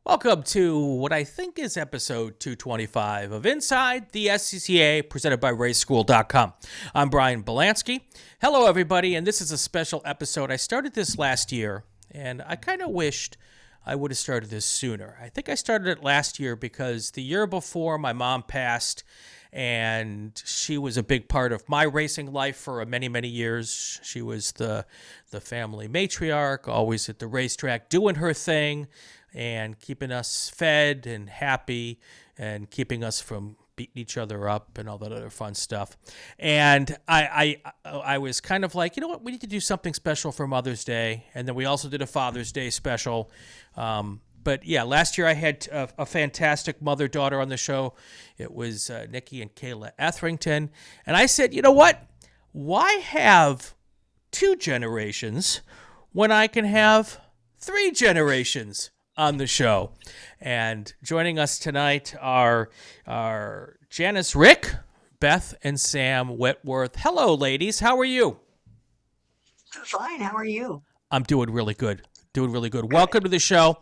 Welcome to what I think is episode 225 of Inside the SCCA, presented by RacingWire.com. I'm Brian Bielanski. Hello, everybody, and this is a special episode. I started this last year, and I kind of wished I would have started this sooner. I think I started it last year because the year before my mom passed, and she was a big part of my racing life for many, many years. She was the family matriarch, always at the racetrack doing her thing, and keeping us fed and happy and keeping us from beating each other up and all that other fun stuff. And I was kind of like, you know what, we need to do something special for Mother's Day. And then we also did a Father's Day special. But yeah, last year I had a fantastic mother-daughter on the show. It was Nikki and Kayla Etherington. And I said, you know what, why have two generations when I can have three generations on the show? And joining us tonight are Janice Rick, Beth, and Sam Whitworth. Hello, ladies. How are you? Fine. How are you? I'm doing really good. Welcome to the show.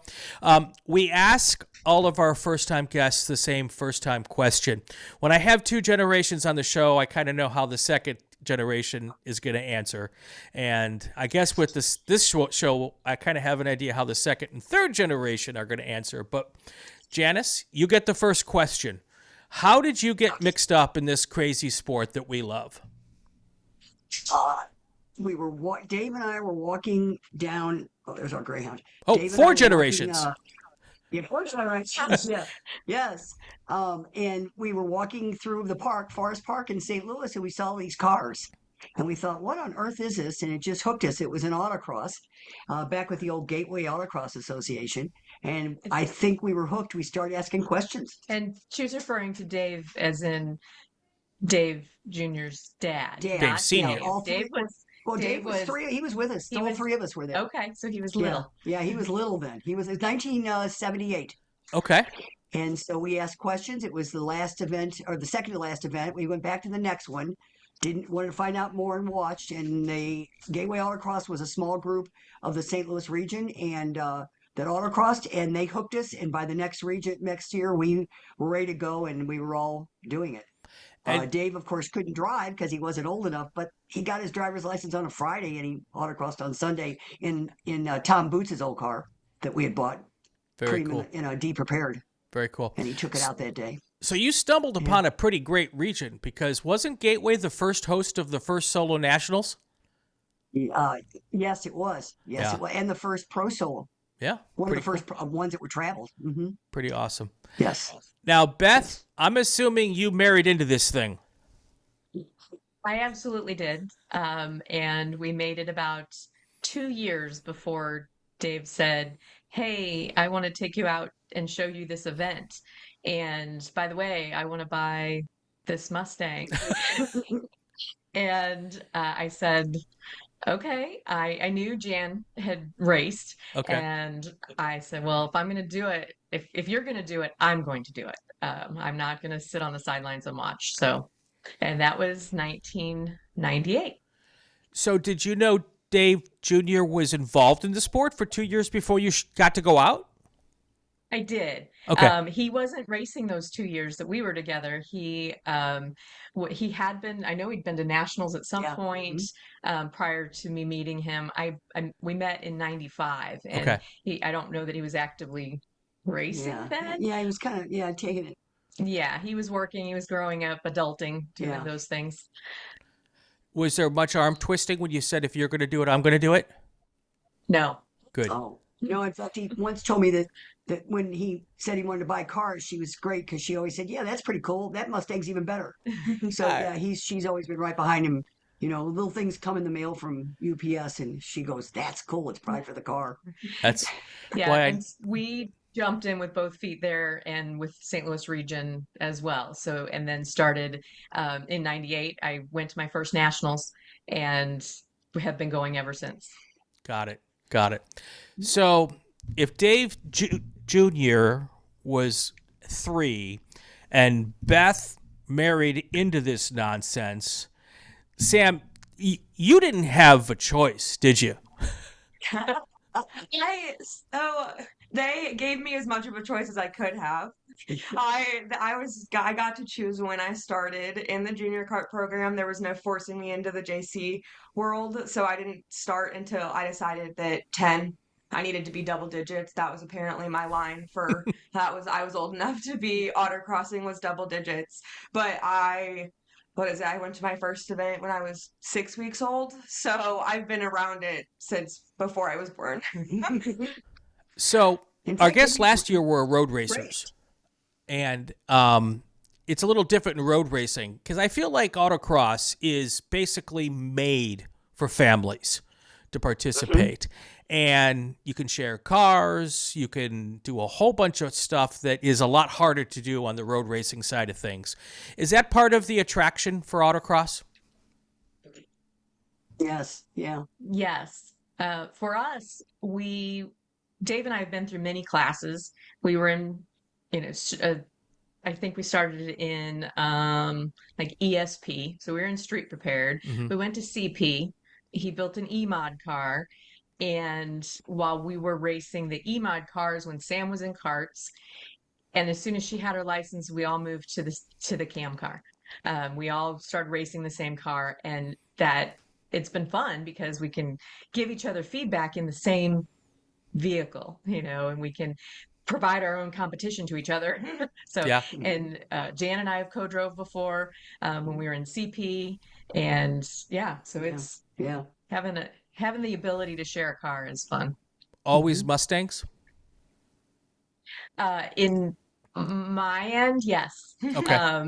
We ask all of our first-time guests the same first-time question. When I have two generations on the show, I kind of know how the second generation is going to answer. And I guess with this show, I kind of have an idea how the second and third generation are going to answer. But Janice, you get the first question. How did you get mixed up in this crazy sport that we love? Dave and I were walking down. Oh, there's our Greyhound. Oh, Dave four generations. Four generations. Yeah. Yes. And we were walking through the park, Forest Park in St. Louis, and we saw these cars. And we thought, what on earth is this? And it just hooked us. It was an autocross, back with the old Gateway Autocross Association. And I think we were hooked. We started asking questions. And she was referring to Dave as in Dave Jr.'s dad. Dave Sr. Yeah, Dave was three. He was with us. All three of us were there. Okay, so he was little. Yeah, he was little then. It was 1978. Okay. And so we asked questions. It was the last event, or the second to last event. We went back to the next one. Wanted to find out more and watched. And the Gateway Autocross was a small group of the St. Louis region, and that autocrossed, and they hooked us. And by the next year, we were ready to go, and we were all doing it. Dave, of course, couldn't drive because he wasn't old enough, but he got his driver's license on a Friday, and he autocrossed on Sunday in Tom Boots' old car that we had bought. Very cool. De-prepared. Very cool. And he took it out that day. So you stumbled upon a pretty great region, because wasn't Gateway the first host of the first solo nationals? Yes, it was. It was. And the first pro solo. Yeah. One of the first ones that were traveled. Mm-hmm. Pretty awesome. Yes. Now, Beth, I'm assuming you married into this thing. I absolutely did. And we made it about 2 years before Dave said, hey, I want to take you out and show you this event. And by the way, I want to buy this Mustang. And I said, okay. I knew Jan had raced. Okay. And I said, well, if I'm going to do it, if you're going to do it, I'm going to do it. I'm not going to sit on the sidelines and watch. So, and that was 1998. So did you know Dave Jr. was involved in the sport for 2 years before you got to go out? I did. Okay. He wasn't racing those 2 years that we were together. He had been, I know he'd been to nationals at some point prior to me meeting him. We met in 95, and I don't know that he was actively racing then. Yeah, he was kind of, taking it. Yeah, he was working, he was growing up, adulting, doing those things. Was there much arm twisting when you said, if you're going to do it, I'm going to do it? No. Good. Oh. In fact, he once told me that when he said he wanted to buy cars, she was great, because she always said, yeah, that's pretty cool. That Mustang's even better. So she's always been right behind him. Little things come in the mail from UPS, and she goes, that's cool. It's probably for the car. That's and we jumped in with both feet there, and with St. Louis region as well. So, and then started in 98. I went to my first nationals, and we have been going ever since. Got it. So if Dave Jr. was 3 and Beth married into this nonsense, Sam, you didn't have a choice, did you? They gave me as much of a choice as I could have. I got to choose when I started in the junior kart program. There was no forcing me into the JC world, so I didn't start until I decided that 10 I needed to be double digits. That was apparently my line for I was old enough to be autocrossing was double digits. But I went to my first event when I was 6 weeks old, so I've been around it since before I was born. So In our fact, guests maybe last year were road racers, Great. and it's a little different in road racing because I feel like autocross is basically made for families to participate. And you can share cars, you can do a whole bunch of stuff that is a lot harder to do on the road racing side of things. Is that part of the attraction for autocross? Yes, yeah. Yes. For us, Dave and I have been through many classes. We were in, I think we started in like ESP. So we were in Street Prepared. Mm-hmm. We went to CP. He built an E-Mod car. And while we were racing the E-Mod cars when Sam was in karts, and as soon as she had her license, we all moved to the cam car. We all started racing the same car, and that it's been fun because we can give each other feedback in the same vehicle, and we can provide our own competition to each other. So, Yeah. and Jan and I have co-drove before when we were in CP, and yeah, so it's having the ability to share a car is fun. Always Mustangs? In my end, yes. Okay.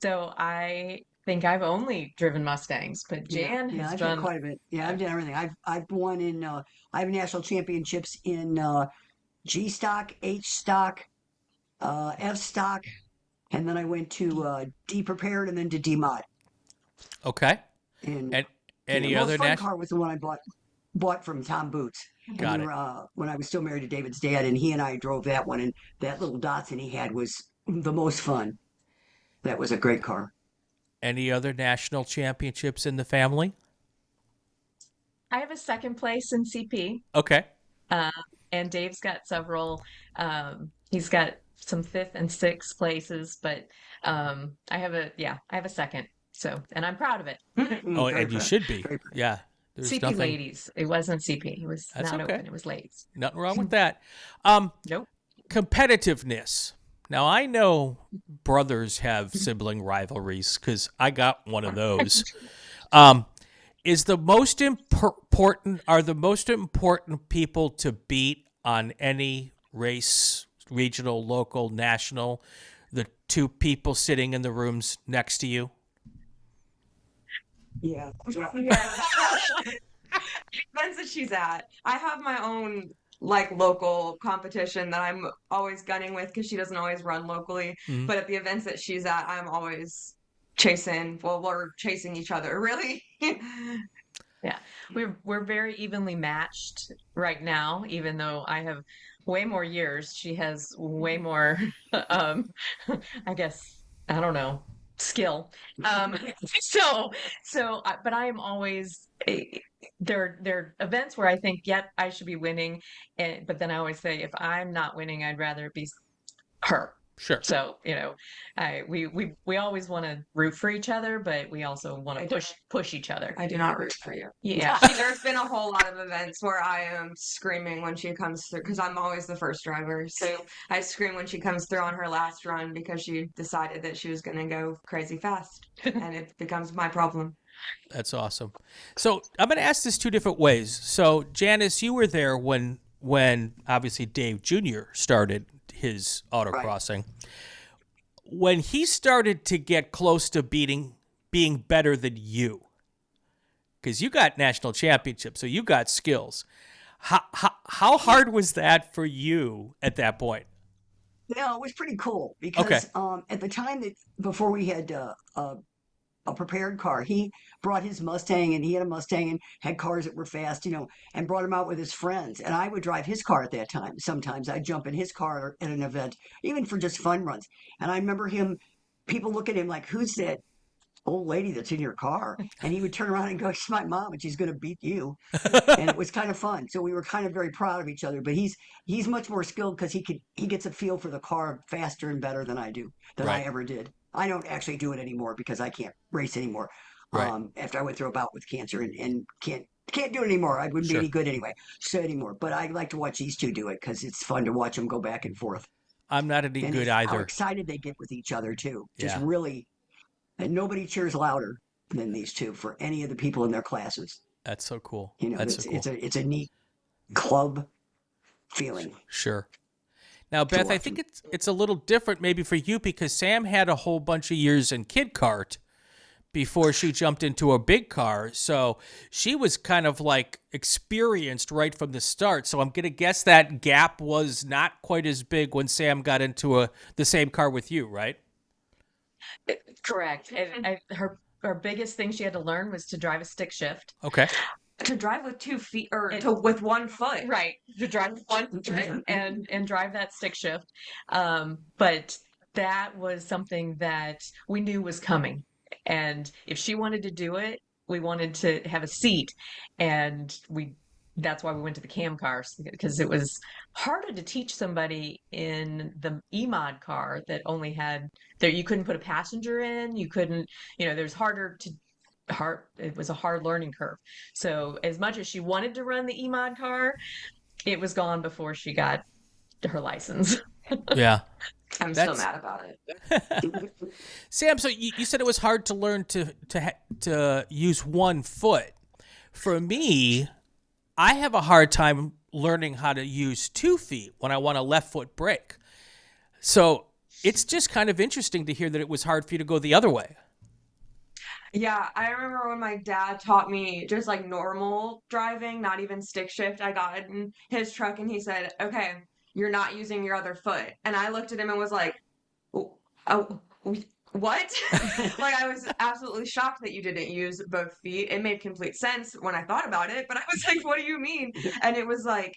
So I think I've only driven Mustangs, but Jan Yeah, has I've had done. quite a bit. Yeah, I've done everything. I've won in I have national championships in G stock, H stock, F stock, and then I went to D prepared and then to D mod. Okay. And And the any most other fun national? car was the one I bought from Tom Boots. And Got we it. were when I was still married to David's dad, and he and I drove that one, and that little Datsun he had was the most fun. That was a great car. Any other national championships in the family? I have a second place in CP, Okay. and Dave's got several. He's got some fifth and sixth places, but I have a second. So, and I'm proud of it. Oh, Very and you proud. should be. Very proud. Yeah. There's CP nothing. ladies. It wasn't CP. It was That's not okay. open. It was ladies. Nothing wrong with that. Nope. Competitiveness. Now, I know brothers have sibling rivalries because I got one of those. Is the most important are the most important people to beat on any race, regional, local, national, the two people sitting in the rooms next to you? Yeah. Yeah. Events that she's at. I have my own like local competition that I'm always gunning with because she doesn't always run locally. Mhm. But at the events that she's at, I'm always chasing. Well, we're chasing each other, really. Yeah, we're very evenly matched right now, even though I have way more years. She has way more, um, I guess, I don't know, skill. Um, so, but I am always, there are events where I think, yep, I should be winning. But then I always say, if I'm not winning, I'd rather it be her. Sure. So, we always want to root for each other, but we also want to push each other. I do not root for you. Yeah. There's been a whole lot of events where I am screaming when she comes through because I'm always the first driver. So I scream when she comes through on her last run because she decided that she was going to go crazy fast, and it becomes my problem. That's awesome. So I'm going to ask this two different ways. So Janice, you were there when obviously Dave Jr. started his autocrossing. Right. When he started to get close to being better than you, because you got national championships, so you got skills. How hard was that for you at that point? Yeah, it was pretty cool because at the time that before we had a prepared car. He brought his Mustang, and he had a Mustang and had cars that were fast, and brought him out with his friends. And I would drive his car at that time. Sometimes I'd jump in his car at an event, even for just fun runs. And I remember people look at him like, who's that old lady that's in your car. And he would turn around and go, she's my mom and she's going to beat you. And it was kind of fun. So we were kind of very proud of each other, but he's much more skilled because he gets a feel for the car faster and better than I do, than I Right. ever did. I don't actually do it anymore because I can't race anymore. Right. After I went through a bout with cancer and can't do it anymore. I wouldn't be Sure. any good anyway. So anymore. But I like to watch these two do it because it's fun to watch them go back and forth. I'm not any And good how either. excited they get with each other too. Just Yeah. really, and nobody cheers louder than these two for any of the people in their classes. That's so cool. You know, That's so cool. it's a neat club feeling. Sure. Now, Beth, I think it's a little different maybe for you because Sam had a whole bunch of years in kid kart before she jumped into a big car. So she was kind of like experienced right from the start. So I'm going to guess that gap was not quite as big when Sam got into the same car with you, right? Correct. And her biggest thing she had to learn was to drive a stick shift. Okay. To drive with 2 feet or with 1 foot. Right. To drive with one foot and drive that stick shift. But that was something that we knew was coming. And if she wanted to do it, we wanted to have a seat. And that's why we went to the cam cars, because it was harder to teach somebody in the E-mod car that only had you couldn't put a passenger in, you couldn't, there's it was a hard learning curve. So as much as she wanted to run the E-mod car, it was gone before she got her license. Yeah. I'm still mad about it. Sam, so you said it was hard to learn to use 1 foot. For me, I have a hard time learning how to use 2 feet when I want a left foot brake. So it's just kind of interesting to hear that it was hard for you to go the other way. Yeah, I remember when my dad taught me just like normal driving, not even stick shift. I got in his truck and he said, "Okay, you're not using your other foot." And I looked at him and was like, "Oh, what?" Like I was absolutely shocked that you didn't use both feet. It made complete sense when I thought about it, but I was like, "What do you mean?" And it was like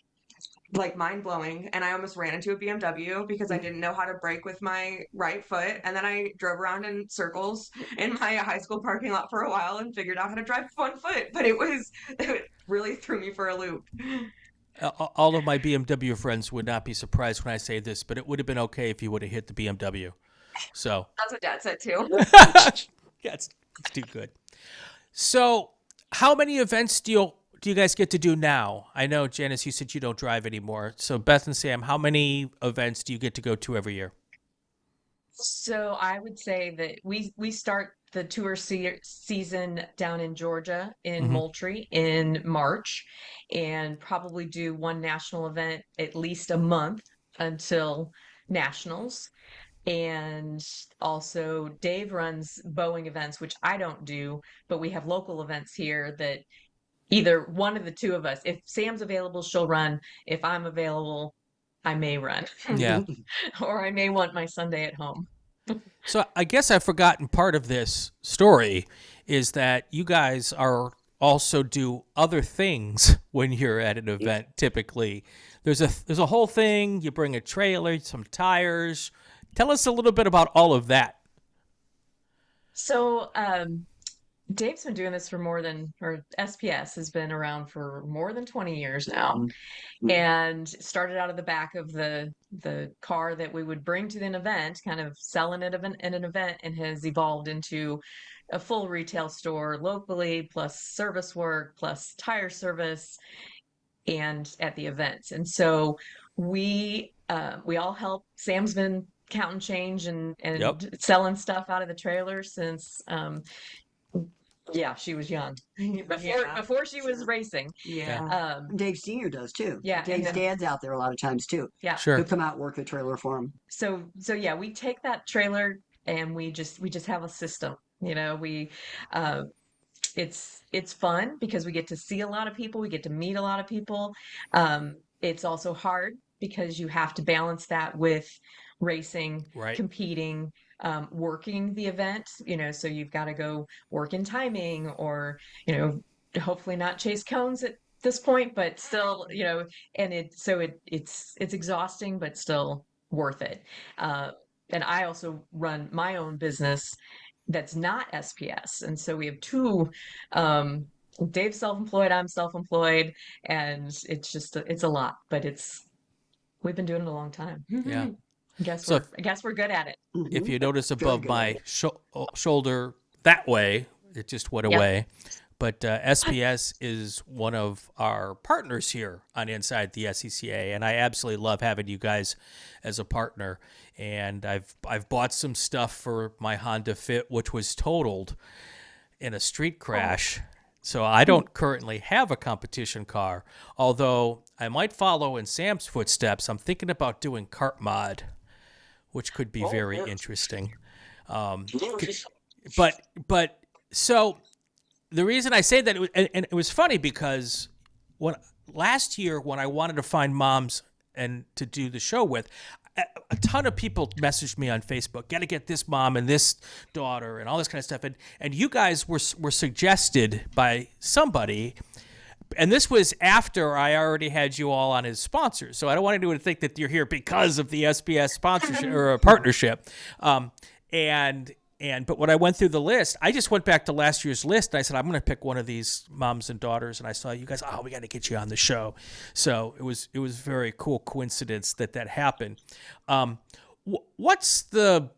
mind blowing. And I almost ran into a BMW because I didn't know how to brake with my right foot. And then I drove around in circles in my high school parking lot for a while and figured out how to drive with 1 foot. But it really threw me for a loop. All of my BMW friends would not be surprised when I say this, but it would have been okay if you would have hit the BMW. So That's what Dad said too. that's too good. So how many events do you guys get to do now? I know, Janice, you said you don't drive anymore. So Beth and Sam, how many events do you get to go to every year? So I would say that we start the tour season down in Georgia in Moultrie in March, and probably do one national event at least a month until nationals. And also Dave runs Boeing events, which I don't do, but we have local events here that either one of the two of us, if Sam's available, she'll run. If I'm available, I may run. Yeah. Or I may want my Sunday at home. So I guess I've forgotten part of this story is that you guys also do other things when you're at an event. Typically, there's a whole thing. You bring a trailer, some tires. Tell us a little bit about all of that. So Dave's been doing this or SPS has been around for more than 20 years now, and started out of the back of the car that we would bring to an event, kind of selling it in an event, and has evolved into a full retail store locally, plus service work, plus tire service, and at the events. And so we all help. Sam's been counting change and Yep. selling stuff out of the trailer since she was young before she was racing. Yeah. Dave Sr. does too. Yeah, Dave's dad's out there a lot of times too. Yeah. Sure. He'll come out and work the trailer for him. So yeah, we take that trailer and we just have a system. It's fun because we get to see a lot of people, we get to meet a lot of people. It's also hard because you have to balance that with racing, Right. competing, working the event, so you've got to go work in timing or, hopefully not chase cones at this point, but still, and it's exhausting, but still worth it. And I also run my own business that's not SPS. And so we have two, Dave's self-employed, I'm self-employed, and it's a lot, but we've been doing it a long time. Yeah. I guess So we're good at it. if you notice Very above good my at shoulder that way, it just went Yep. away. But SPS is one of our partners here on Inside the SCCA, and I absolutely love having you guys as a partner. And I've bought some stuff for my Honda Fit, which was totaled in a street crash. So I don't currently have a competition car, although I might follow in Sam's footsteps. I'm thinking about doing kart mod, which could be very interesting. But so the reason I say that, and it was funny because last year when I wanted to find moms and to do the show with, a ton of people messaged me on Facebook, got to get this mom and this daughter and all this kind of stuff. And you guys were suggested by somebody, and this was after I already had you all on as sponsors. So I don't want anyone to think that you're here because of the SPS sponsorship or partnership. But when I went through the list, I just went back to last year's list and I said, I'm going to pick one of these moms and daughters. And I saw you guys, we got to get you on the show. So it was very cool coincidence that happened. What's the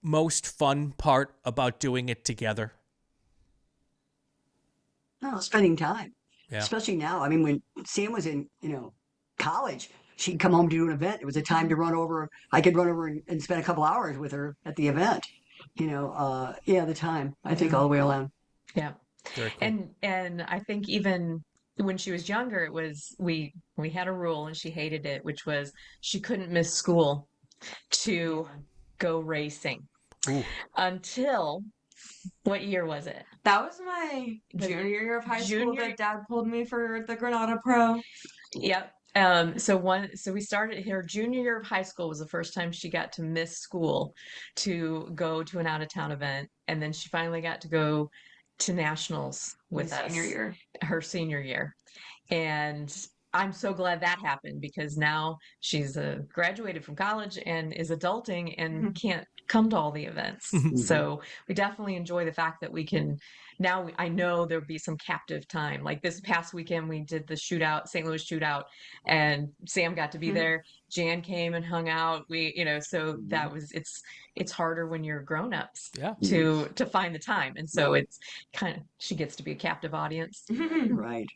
most fun part about doing it together? Oh, spending time. Yeah. Especially now. I mean, when Sam was in, college, she'd come home to do an event. It was a time to run over. I could run over and spend a couple hours with her at the event. The time, I think, all the way around. Yeah. Very cool. And I think even when she was younger, it was we had a rule and she hated it, which was she couldn't miss school to go racing. Ooh. Until what year was it? That was my junior year of high school that Dad pulled me for the Granada Pro. Yep. So we started her junior year of high school was the first time she got to miss school to go to an out of town event, and then she finally got to go to nationals with us her senior year. And I'm so glad that happened because now she's graduated from college and is adulting and can't come to all the events. So we definitely enjoy the fact that we can now. I know there'll be some captive time. Like this past weekend, we did the shootout, St. Louis shootout, and Sam got to be there. Jan came and hung out. So that was it's harder when you're grown-ups to find the time, and so it's kind of she gets to be a captive audience. Right.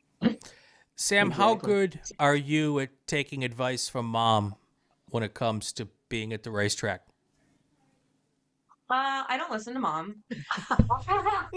Sam, how good are you at taking advice from mom when it comes to being at the racetrack? I don't listen to Mom.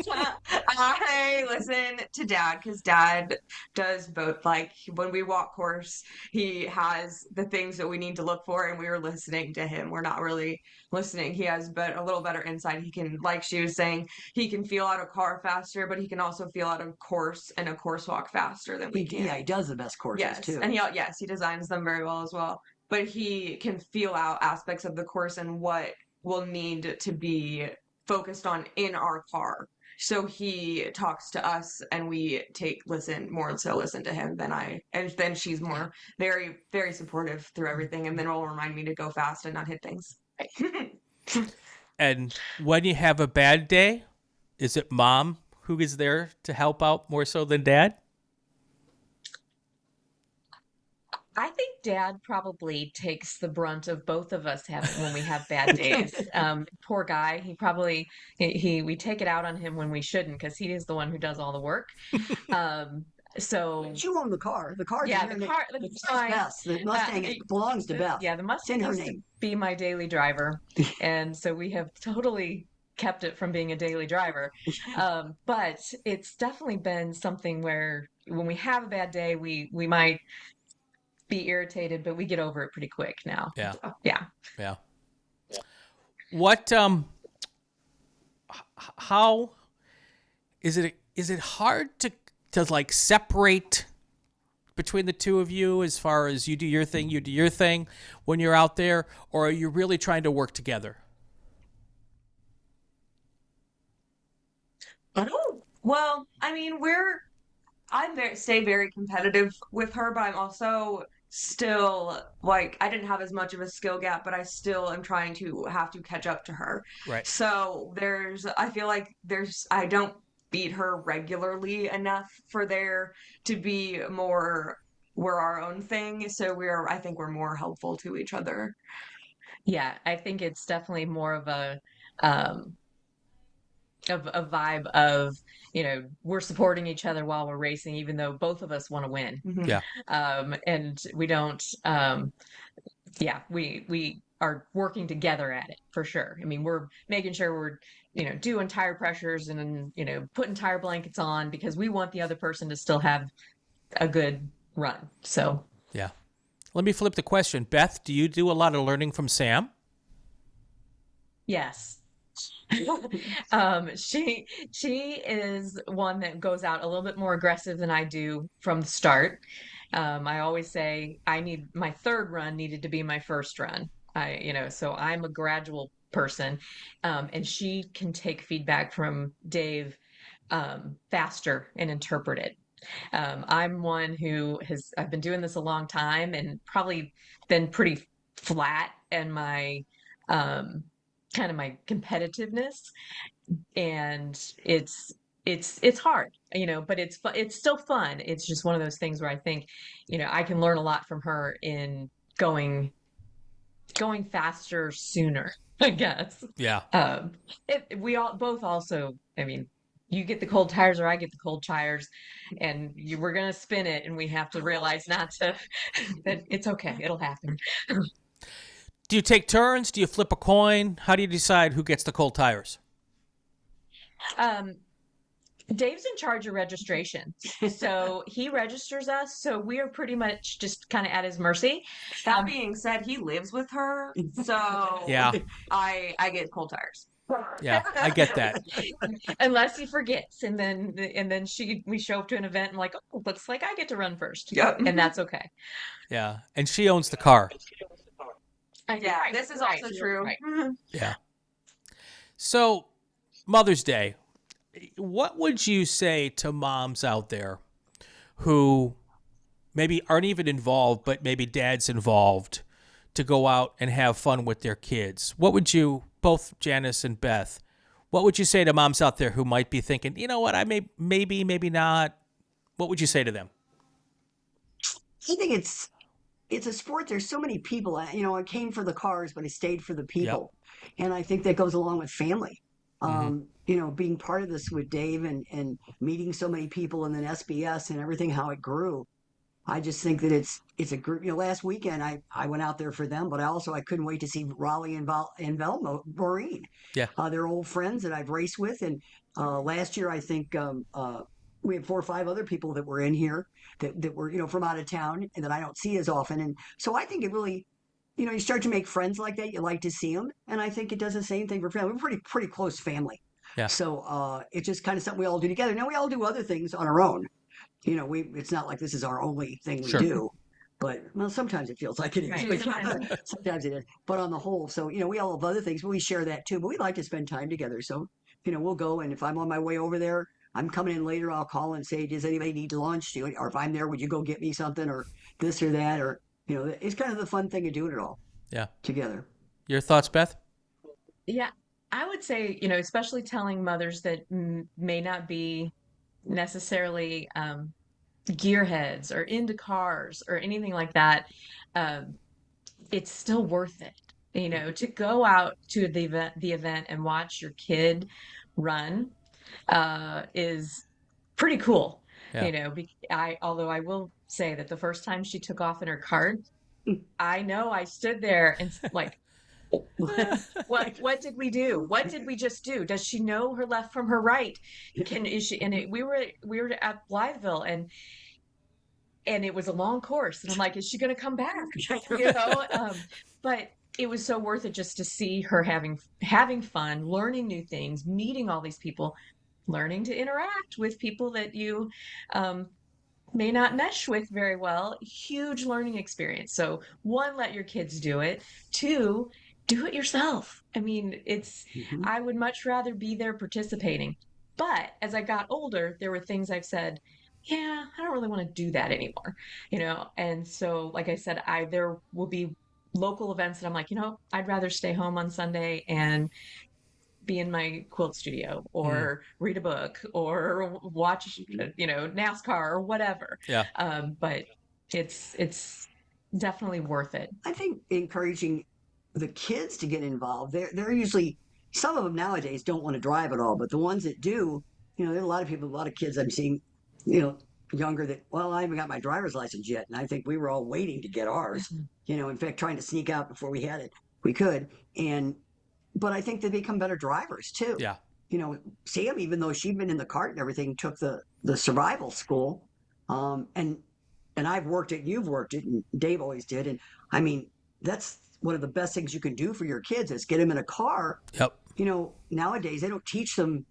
I listen to Dad because Dad does both. Like when we walk course, he has the things that we need to look for, and we are listening to him. We're not really listening. He has a little better insight. He can, like she was saying, he can feel out a car faster, but he can also feel out a course and a course walk faster than we can. Yeah, he does the best courses too. And he designs them very well as well. But he can feel out aspects of the course and what will need to be focused on in our car. So he talks to us and we listen to him than and then she's more very, very supportive through everything, and then will remind me to go fast and not hit things. And when you have a bad day, is it Mom who is there to help out more so than Dad? I think Dad probably takes the brunt of both of us when we have bad days. Poor guy. He probably we take it out on him when we shouldn't because he is the one who does all the work. So you own the car. The car. Yeah, the car. Beth. The Mustang belongs to Beth. Yeah, the Mustang used to be my daily driver, and so we have totally kept it from being a daily driver. But it's definitely been something where when we have a bad day, we might be irritated, but we get over it pretty quick now. Yeah. What how is it hard to like separate between the two of you as far as you do your thing when you're out there, or are you really trying to work together? Well, I mean, I stay very competitive with her, but I'm also still, like, I didn't have as much of a skill gap, but I still am trying to have to catch up to her. Right. So I feel like I don't beat her regularly enough for there to be more, we're our own thing. So I think we're more helpful to each other. Yeah, I think it's definitely more of um, a vibe of, we're supporting each other while we're racing, even though both of us want to win. Yeah. And we don't, we are working together at it for sure. I mean, we're making sure we're, doing tire pressures and, putting tire blankets on because we want the other person to still have a good run. So, Yeah. Let me flip the question. Beth, do you do a lot of learning from Sam? yes. She is one that goes out a little bit more aggressive than I do from the start. I always say my third run needed to be my first run. So I'm a gradual person, and she can take feedback from Dave faster and interpret it. I'm one I've been doing this a long time and probably been pretty flat in my kind of my competitiveness, and it's hard, but it's still fun. It's just one of those things where I think, I can learn a lot from her in going faster sooner, I guess. Yeah. We all both also, I mean, you get the cold tires or I get the cold tires, and we're gonna spin it, and we have to realize not to that it's okay, it'll happen. Do you take turns? Do you flip a coin? How do you decide who gets the cold tires? Dave's in charge of registration, so he registers us. So we are pretty much just kind of at his mercy. That being said, he lives with her, so Yeah. I get cold tires. Yeah, I get that. Unless he forgets, and then we show up to an event and like, oh, looks like I get to run first. Yep. And that's okay. Yeah, and she owns the car. Yeah, this is also true. Right. Yeah. So, Mother's Day, what would you say to moms out there who maybe aren't even involved, but maybe dad's involved, to go out and have fun with their kids? What would you, both Janice and Beth, what would you say to moms out there who might be thinking, you know what, I maybe not? What would you say to them? I think it's a sport. There's so many people. I came for the cars, but I stayed for the people, and I think that goes along with family. Being part of this with Dave and meeting so many people, and then SBS and everything, how it grew. I just think that it's a group. Last weekend I went out there for them, but I couldn't wait to see Raleigh and Velmo Maureen. Yeah, they're old friends that I've raced with, and last year I think we had 4 or 5 other people that were in here that were from out of town and that I don't see as often, and so I think it really. You start to make friends like that. You like to see them, and I think it does the same thing for family. We're pretty close family. Yeah. So it's just kind of something we all do together. Now we all do other things on our own. It's not like this is our only thing we do, but sometimes it feels like it is. Right. Sometimes it is, but on the whole, so we all have other things, but we share that too. But we like to spend time together. So we'll go, and if I'm on my way over there, I'm coming in later. I'll call and say, does anybody need lunch? Or if I'm there, would you go get me something, or this or that, or it's kind of the fun thing of doing it all. Yeah. Together. Your thoughts, Beth? Yeah, I would say, especially telling mothers that may not be necessarily gearheads or into cars or anything like that, it's still worth it. To go out to the event and watch your kid run is pretty cool. Yeah. Although I will say that the first time she took off in her cart, I know I stood there and like, what did we do? What did we just do? Does she know her left from her right? We were at Blytheville, and it was a long course, and I'm like, is she going to come back? But it was so worth it just to see her having fun, learning new things, meeting all these people, learning to interact with people that you may not mesh with very well. Huge learning experience. So 1, let your kids do it. 2, do it yourself. I mean, I would much rather be there participating. But as I got older, there were things I've said, yeah, I don't really want to do that anymore, And so, like I said, there will be local events that I'm like, I'd rather stay home on Sunday and be in my quilt studio Mm. or read a book or watch, NASCAR or whatever. Yeah. But it's definitely worth it. I think encouraging the kids to get involved. They're usually, some of them nowadays don't want to drive at all, but the ones that do, there's a lot of people, a lot of kids I'm seeing, you know, younger that, well, I haven't got my driver's license yet, and I think we were all waiting to get ours. In fact, trying to sneak out before we had it, we could, and but I think they become better drivers too. Yeah. Sam, even though she'd been in the cart and everything, took the survival school, and I've worked it, you've worked it, and Dave always did. And I mean, that's one of the best things you can do for your kids is get them in a car. Yep. Nowadays they don't teach them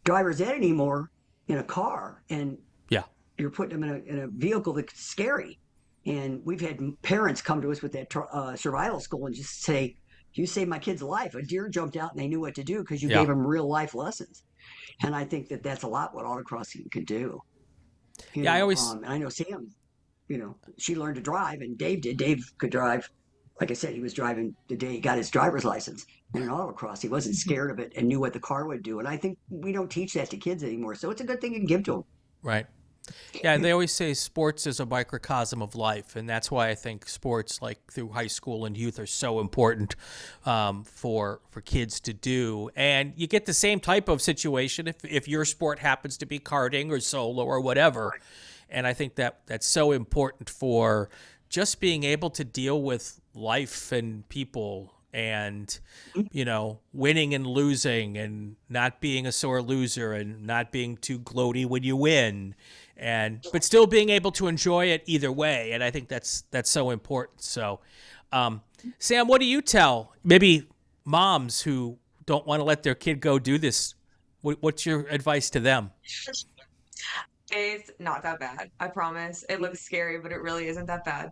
driver's ed anymore in a car, and Yeah. you're putting them in a vehicle that's scary. And we've had parents come to us with that survival school and just say, "You saved my kid's life. A deer jumped out and they knew what to do because you Yeah. gave them real life lessons." And I think that that's a lot what autocrossing could do. I always. And I know Sam, she learned to drive, and Dave did. Dave could drive. Like I said, he was driving the day he got his driver's license in an autocross. He wasn't scared of it and knew what the car would do. And I think we don't teach that to kids anymore. So it's a good thing you can give to them. Right. Yeah, they always say sports is a microcosm of life, and that's why I think sports, like through high school and youth, are so important for kids to do. And you get the same type of situation if your sport happens to be karting or solo or whatever. Right. And I think that's so important for just being able to deal with life and people and, winning and losing and not being a sore loser and not being too gloaty when you win. But still being able to enjoy it either way. And I think that's so important. So, Sam, what do you tell maybe moms who don't want to let their kid go do this? What's your advice to them? It's not that bad. I promise. It looks scary, but it really isn't that bad.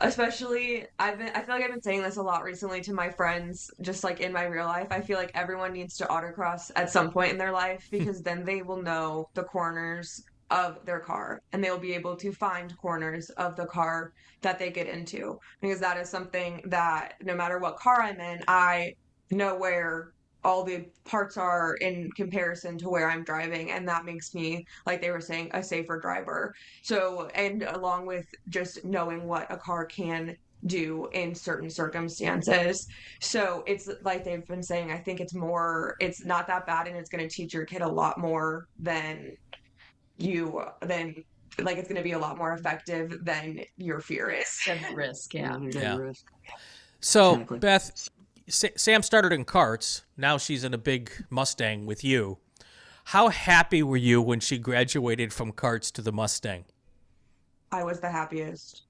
Especially, I feel like I've been saying this a lot recently to my friends, just like in my real life. I feel like everyone needs to autocross at some point in their life because then they will know the corners of their car and they'll be able to find corners of the car that they get into. Because that is something that no matter what car I'm in, I know where all the parts are in comparison to where I'm driving, and that makes me, like they were saying, a safer driver. So, and along with just knowing what a car can do in certain circumstances. So it's like they've been saying, I think it's not that bad, and it's going to teach your kid a lot more than it's going to be a lot more effective than your fear is. Risk, yeah. Yeah. So, exactly. Beth, Sam started in karts. Now she's in a big Mustang with you. How happy were you when she graduated from karts to the Mustang? I was the happiest.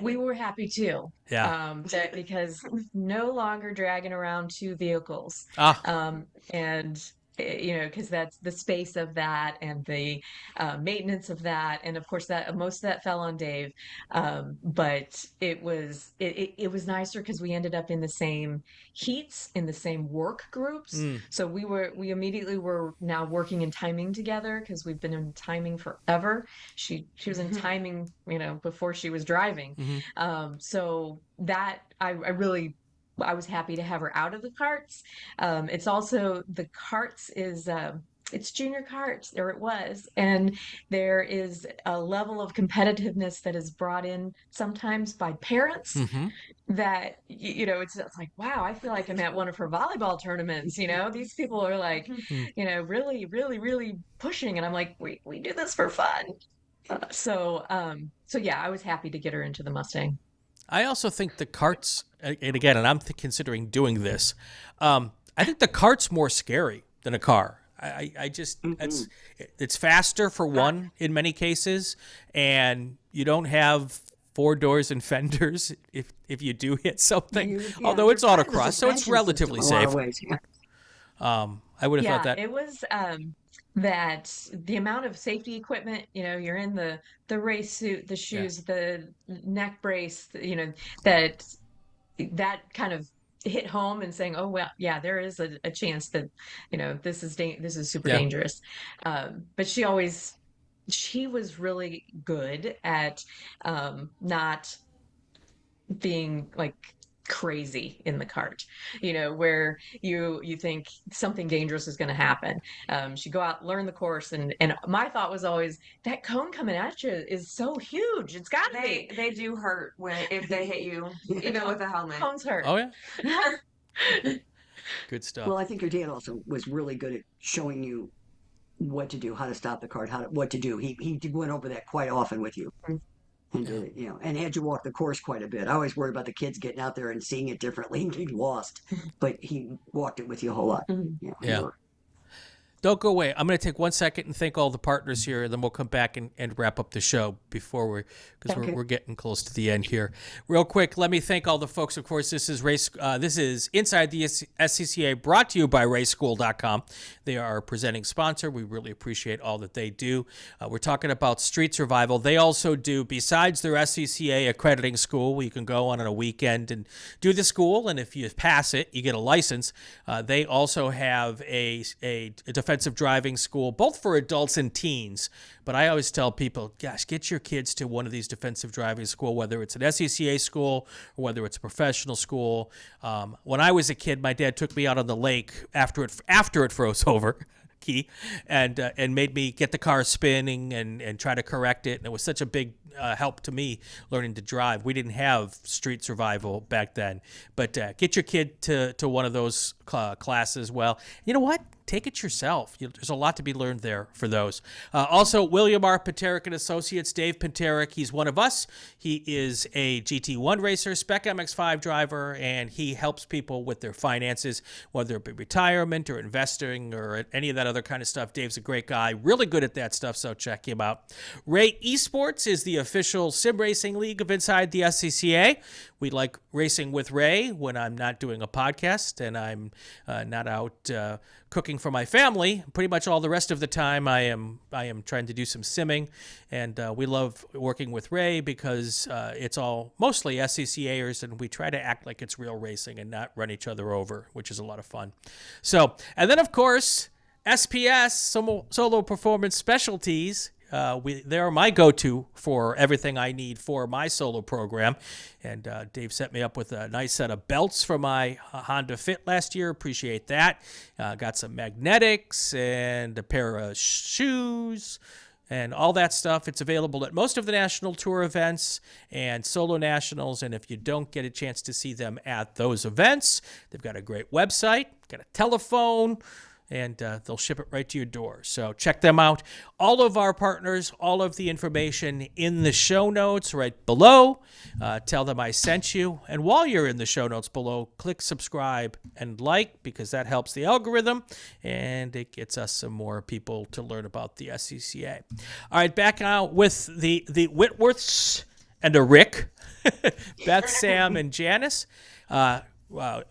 We were happy too. Yeah. Because no longer dragging around two vehicles. And because that's the space of that and the maintenance of that, and of course that most of that fell on Dave. But it was nicer because we ended up in the same heats, in the same work groups. So we immediately were now working in timing together because we've been in timing forever. She was in timing, before she was driving. So that I was happy to have her out of the karts. It's also the karts is it's junior karts, or it was, and there is a level of competitiveness that is brought in sometimes by parents that it's like, wow, I feel like I'm at one of her volleyball tournaments. These people are like, really, really, really pushing, and I'm like, we do this for fun. So yeah, I was happy to get her into the Mustang. I also think the karts, and again, and I'm considering doing this, I think the kart's more scary than a car. I just, it's faster for one in many cases, and you don't have 4 doors and fenders if you do hit something, although it's autocross, so it's relatively safe. I would have thought that. It was that the amount of safety equipment, you're in the race suit, the shoes, the neck brace, that kind of hit home and saying, oh, well, yeah, there is a chance that, this is super Yeah. dangerous. But she was really good at not being like crazy in the cart, where you think something dangerous is going to happen. She'd go out, learn the course, and my thought was always, that cone coming at you is so huge, it's got to be. They do hurt if they hit you, even with a helmet. Cones hurt. Oh yeah. Good stuff. Well, I think your dad also was really good at showing you what to do, how to stop the cart, what to do. He went over that quite often with you. And did it, and had you walk the course quite a bit. I always worry about the kids getting out there and seeing it differently and getting lost, but he walked it with you a whole lot. Yeah. Don't go away. I'm going to take 1 second and thank all the partners here, and then we'll come back and wrap up the show because we're getting close to the end here. Real quick, let me thank all the folks. Of course, this is Inside the SCCA, brought to you by RacingWire.com. They are our presenting sponsor. We really appreciate all that they do. We're talking about street survival. They also do, besides their SCCA accrediting school, where you can go on a weekend and do the school, and if you pass it, you get a license. They also have a defensive driving school, both for adults and teens. But I always tell people, gosh, get your kids to one of these defensive driving school, whether it's an SCCA school or whether it's a professional school. When I was a kid, my dad took me out on the lake after it froze over. And made me get the car spinning and try to correct it. And it was such a big help to me learning to drive. We didn't have street survival back then. But get your kid to one of those classes. Well, you know what? Take it yourself. There's a lot to be learned there for those. Also, William R. Panterick and Associates, Dave Panterick, he's one of us. He is a GT1 racer, Spec MX-5 driver, and he helps people with their finances, whether it be retirement or investing or any of that other kind of stuff. Dave's a great guy, really good at that stuff, so check him out. Ray Esports is the official sim racing league of Inside the SCCA. We like racing with Ray when I'm not doing a podcast and I'm not out cooking for my family. Pretty much all the rest of the time I am trying to do some simming, and we love working with Ray because it's all mostly SCCAers, and we try to act like it's real racing and not run each other over, which is a lot of fun. So, and then of course, SPS, Solo Performance Specialties. They are my go-to for everything I need for my solo program. And Dave set me up with a nice set of belts for my Honda Fit last year. Appreciate that. Got some magnetics and a pair of shoes and all that stuff. It's available at most of the national tour events and solo nationals. And if you don't get a chance to see them at those events, they've got a great website, got a telephone, and they'll ship it right to your door. So check them out. All of our partners, all of the information in the show notes right below. Tell them I sent you. And while you're in the show notes below, click subscribe and like, because that helps the algorithm and it gets us some more people to learn about the SCCA. All right, back out with the Whitworths and a Rick, Beth, Sam, and Janice.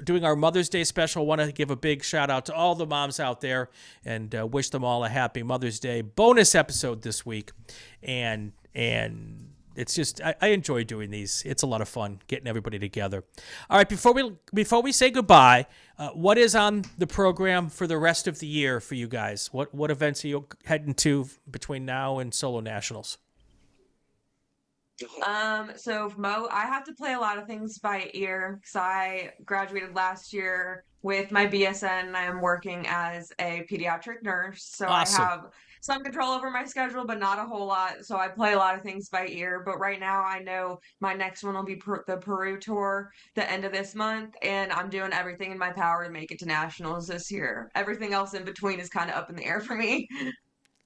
Doing our Mother's Day special. Want to give a big shout out to all the moms out there and wish them all a happy Mother's Day. Bonus episode this week, and it's just I enjoy doing these. It's a lot of fun getting everybody together. All right, before we say goodbye, what is on the program for the rest of the year for you guys? What events are you heading to between now and Solo Nationals? So I have to play a lot of things by ear because I graduated last year with my BSN and I am working as a pediatric nurse. So Awesome. I have some control over my schedule, but not a whole lot. So I play a lot of things by ear. But right now I know my next one will be the Peru tour the end of this month. And I'm doing everything in my power to make it to nationals this year. Everything else in between is kind of up in the air for me.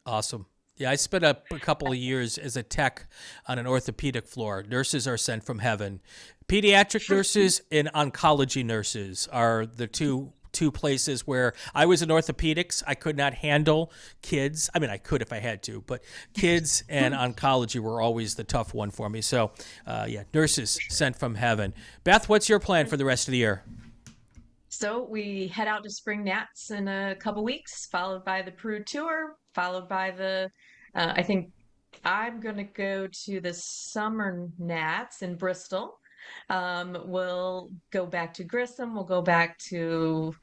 Awesome. Yeah, I spent a couple of years as a tech on an orthopedic floor. Nurses are sent from heaven. Pediatric nurses and oncology nurses are the two places where I was in orthopedics. I could not handle kids. I mean, I could if I had to, but kids and oncology were always the tough one for me. So, nurses sent from heaven. Beth, what's your plan for the rest of the year? So we head out to Spring Nats in a couple weeks, followed by the Peru tour, followed by the, I think I'm going to go to the Summer Nats in Bristol. We'll go back to Grissom. We'll go back to,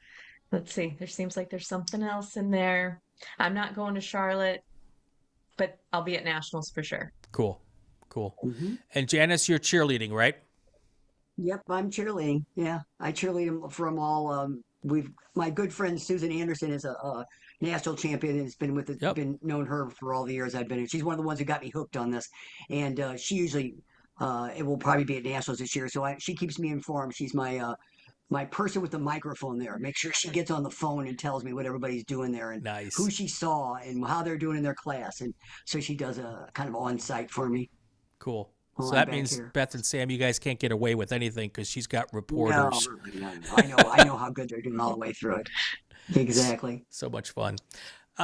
let's see, there seems like there's something else in there. I'm not going to Charlotte, but I'll be at Nationals for sure. Cool. And Janice, you're cheerleading, right? Yep, I'm cheerleading. Yeah, I cheerlead from all. My good friend Susan Anderson is a national champion and has been with it. Yep. Been known her for all the years I've been here. She's one of the ones who got me hooked on this, and she usually it will probably be at nationals this year. So she keeps me informed. She's my person with the microphone there. Make sure she gets on the phone and tells me what everybody's doing there and Nice. who she saw and how they're doing in their class. And so she does a kind of on-site for me. Cool. Well, So I'm that back means here. Beth and Sam, you guys can't get away with anything because she's got reporters. No, I know how good they're doing all the way through it. Exactly. So much fun.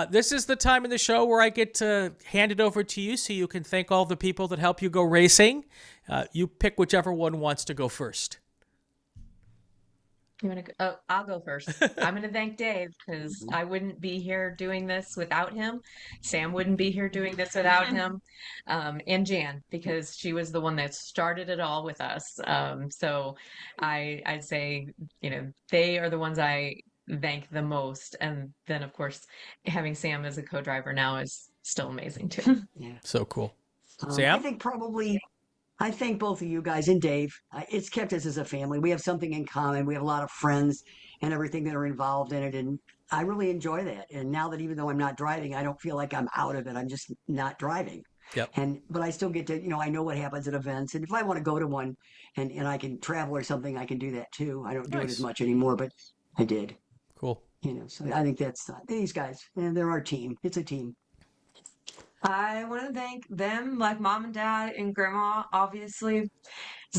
This is the time in the show where I get to hand it over to you so you can thank all the people that help you go racing. You pick whichever one wants to go first. You want to go? Oh, I'll go first. I'm going to thank Dave because I wouldn't be here doing this without him. Sam wouldn't be here doing this without him. And Jan, because she was the one that started it all with us. So I'd say, they are the ones I thank the most. And then, of course, having Sam as a co-driver now is still amazing too. Yeah. So cool. Sam? I thank both of you guys and Dave. It's kept us as a family. We have something in common. We have a lot of friends and everything that are involved in it. And I really enjoy that. And now that even though I'm not driving, I don't feel like I'm out of it. I'm just not driving. Yep. But I still get to, I know what happens at events. And if I want to go to one and I can travel or something, I can do that too. I don't do it as much anymore, but I did. Cool. So I think that's these guys. And they're our team. It's a team. I want to thank them, like mom and dad and grandma, obviously.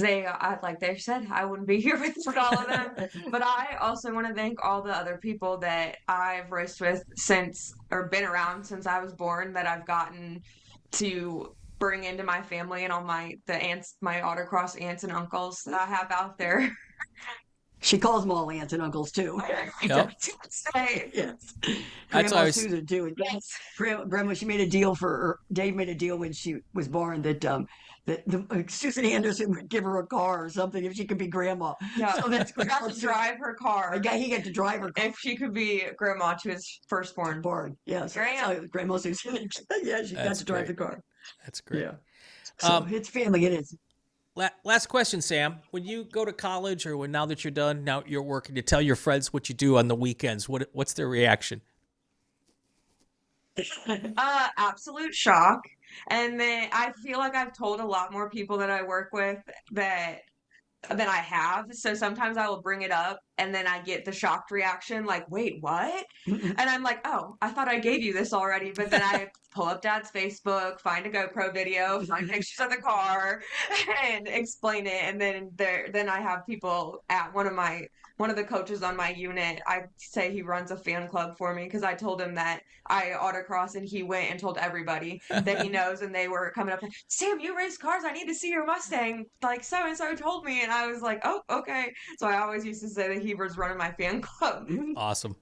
Like they said, I wouldn't be here without all of them. But I also want to thank all the other people that I've raced with been around since I was born, that I've gotten to bring into my family and all my autocross aunts and uncles that I have out there. She calls them all aunts and uncles too. Yep. Yes. That's Grandma always- Susan too. And Grandma, she made a deal Dave made a deal when she was born that Susan Anderson would give her a car or something if she could be grandma. Yeah. So that's He got to drive her car. He got to drive her car. If she could be grandma to his firstborn. Yes. Graham. Grandma Susan. Yeah, she got That's to drive great. the car. That's great. Yeah. So it's family. It is. Last question, Sam. When you go to college or now that you're done, now you're working, you tell your friends what you do on the weekends. What's their reaction? Absolute shock. And then I feel like I've told a lot more people that I work with than I have. So sometimes I will bring it up and then I get the shocked reaction like, wait, what? And I'm like, oh, I thought I gave you this already. But then I pull up Dad's Facebook, find a GoPro video, find pictures of the car and explain it. And then I have people at one of the coaches on my unit. I say he runs a fan club for me because I told him that I autocross and he went and told everybody that he knows, and they were coming up like, Sam, you race cars, I need to see your Mustang, like so and so told me. And I was like, oh, okay. So I always used to say that he was running my fan club. Awesome.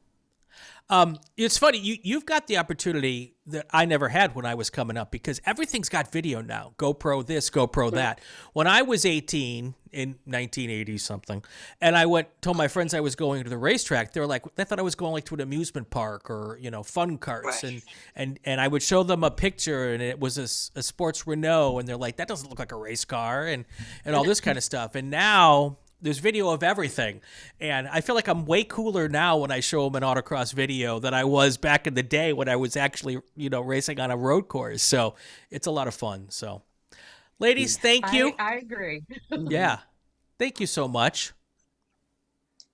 It's funny, you've got the opportunity that I never had when I was coming up because everything's got video now. GoPro this, GoPro that. When I was 18 in 1980 something, and I told my friends I was going to the racetrack, they thought I was going to an amusement park or fun carts, Right. and I would show them a picture and it was a sports Renault, and they're like, that doesn't look like a race car, and all this kind of stuff. And now there's video of everything. And I feel like I'm way cooler now when I show them an autocross video than I was back in the day when I was actually, racing on a road course. So it's a lot of fun. So ladies, thank you. I agree. Yeah. Thank you so much.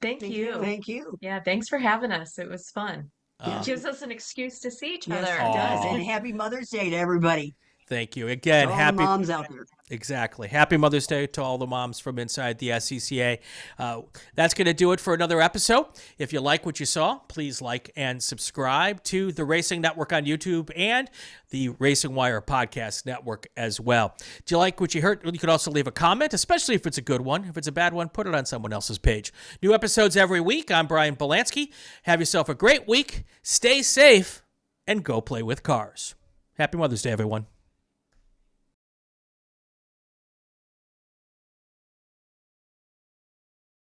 Thank you. Thank you. Yeah, thanks for having us. It was fun. Yeah. It gives us an excuse to see each Yes, other. it does. Aw. And happy Mother's Day to everybody. Thank you again. To all the Happy moms out there. Exactly. Happy Mother's Day to all the moms from inside the SCCA. That's going to do it for another episode. If you like what you saw, please like and subscribe to the Racing Network on YouTube and the RacingWire Podcast Network as well. Do you like what you heard? You could also leave a comment, especially if it's a good one. If it's a bad one, put it on someone else's page. New episodes every week. I'm Brian Bielanski. Have yourself a great week. Stay safe and go play with cars. Happy Mother's Day, everyone.